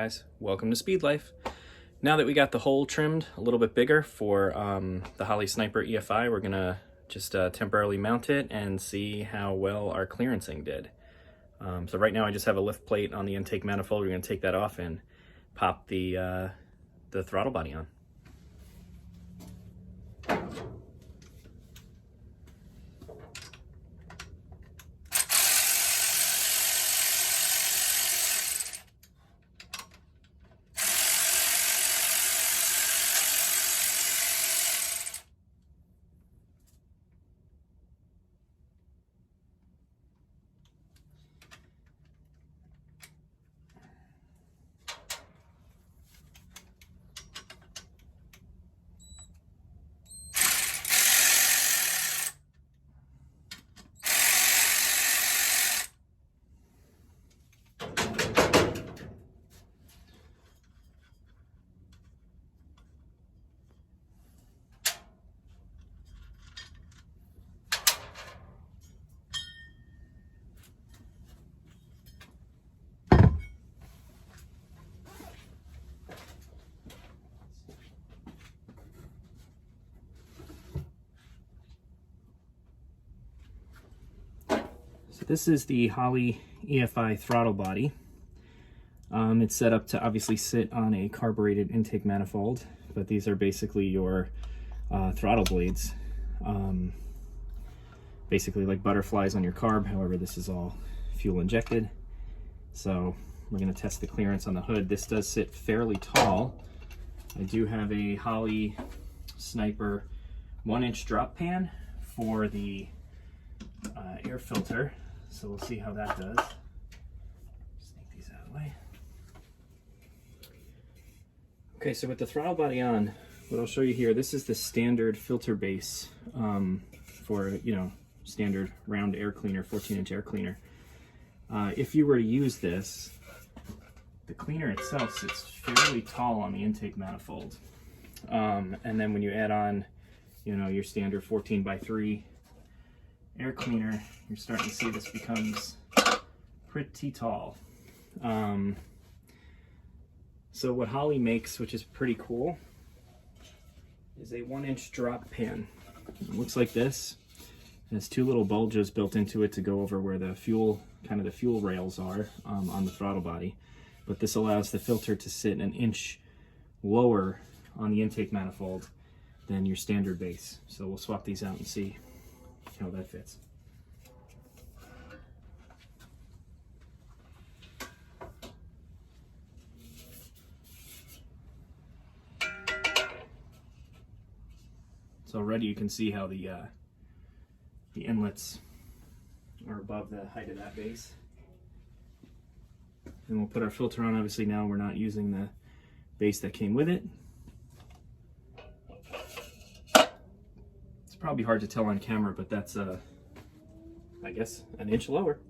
guys, welcome to Speedlife. Now that we got the hole trimmed a little bit bigger for the Holley Sniper EFI, we're gonna just temporarily mount it and see how well our clearancing did. So right now I just have a lift plate on the intake manifold. We're gonna take that off and pop the throttle body on. So this is the Holley EFI throttle body. It's set up to obviously sit on a carbureted intake manifold, but these are basically your throttle blades. Basically like butterflies on your carb, however this is all fuel injected. So we're going to test the clearance on the hood. This does sit fairly tall. I do have a Holley Sniper 1-inch drop pan for the air filter. So we'll see how that does. Just take these out of the way. Okay, so with the throttle body on, what I'll show you here, this is the standard filter base for, standard round air cleaner, 14-inch air cleaner. If you were to use this, the cleaner itself sits fairly tall on the intake manifold. And then when you add on, your standard 14x3 air cleaner, you're starting to see this becomes pretty tall. So what Holley makes, which is pretty cool, is a 1-inch drop pan. It looks like this. It has two little bulges built into it to go over where the fuel rails are on the throttle body. But this allows the filter to sit an inch lower on the intake manifold than your standard base. So we'll swap these out and see how that fits. So already you can see how the inlets are above the height of that base. And we'll put our filter on. Obviously now we're not using the base that came with it. It's probably hard to tell on camera, but that's I guess an inch lower.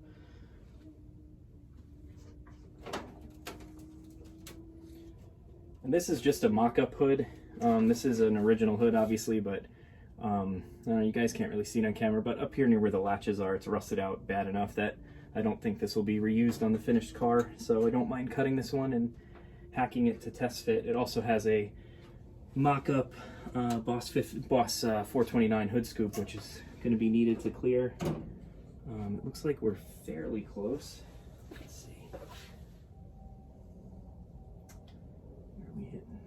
And this is just a mock-up hood. This is an original hood, obviously, but you guys can't really see it on camera, but up here near where the latches are, it's rusted out bad enough that I don't think this will be reused on the finished car, so I don't mind cutting this one and hacking it to test fit. It also has a mock-up Boss 429 hood scoop, which is going to be needed to clear. It looks like we're fairly close. Let's see. Where are we hitting?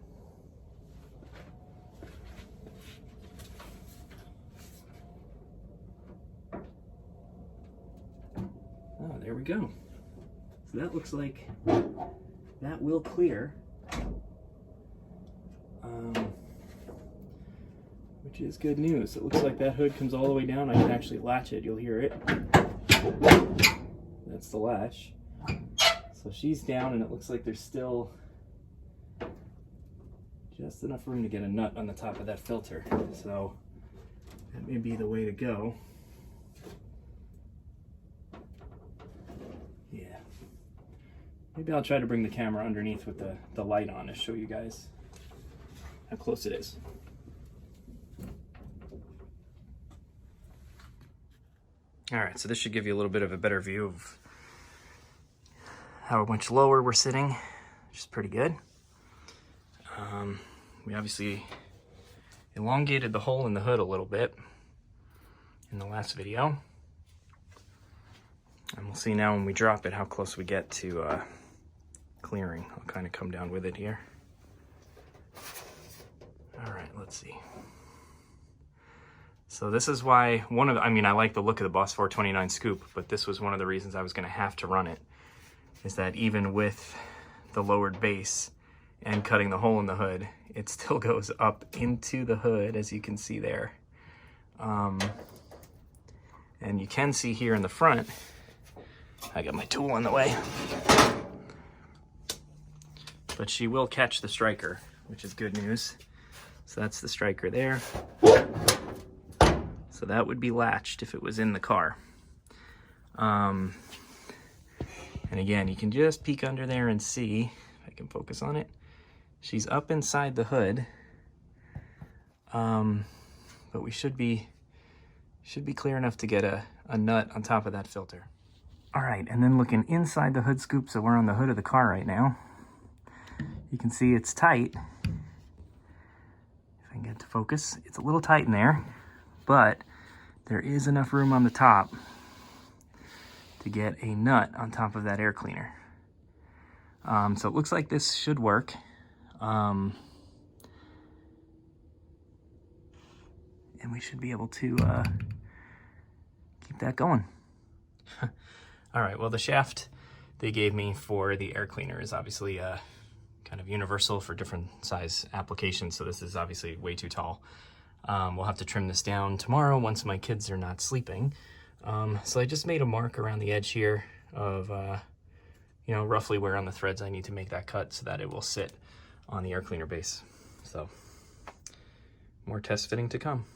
Oh, there we go. So that looks like that will clear, which is good news. It looks like that hood comes all the way down. I can actually latch it. You'll hear it. That's the latch. So she's down, and it looks like there's still just enough room to get a nut on the top of that filter. So that may be the way to go. Maybe I'll try to bring the camera underneath with the light on to show you guys how close it is. All right, so this should give you a little bit of a better view of how much lower we're sitting. which is pretty good. We obviously elongated the hole in the hood a little bit in the last video. And we'll see now when we drop it how close we get to clearing. I'll kind of come down with it here. All right, let's see. So this is why I like the look of the Boss 429 scoop, but this was one of the reasons I was gonna have to run it, is that even with the lowered base and cutting the hole in the hood, it still goes up into the hood, as you can see there. And you can see here in the front, I got my tool in the way, but she will catch the striker, which is good news. So that's the striker there. So that would be latched if it was in the car. And again, you can just peek under there and see, if I can focus on it, she's up inside the hood. But we should be clear enough to get a nut on top of that filter. All right, and then looking inside the hood scoop, so we're on the hood of the car right now. You can see it's tight. If I can get it to focus, it's a little tight in there, but there is enough room on the top to get a nut on top of that air cleaner. So it looks like this should work. And we should be able to keep that going. All right, well, the shaft they gave me for the air cleaner is obviously kind of universal for different size applications, so this is obviously way too tall. We'll have to trim this down tomorrow once my kids are not sleeping. So I just made a mark around the edge here of, you know, roughly where on the threads I need to make that cut so that it will sit on the air cleaner base. So more test fitting to come.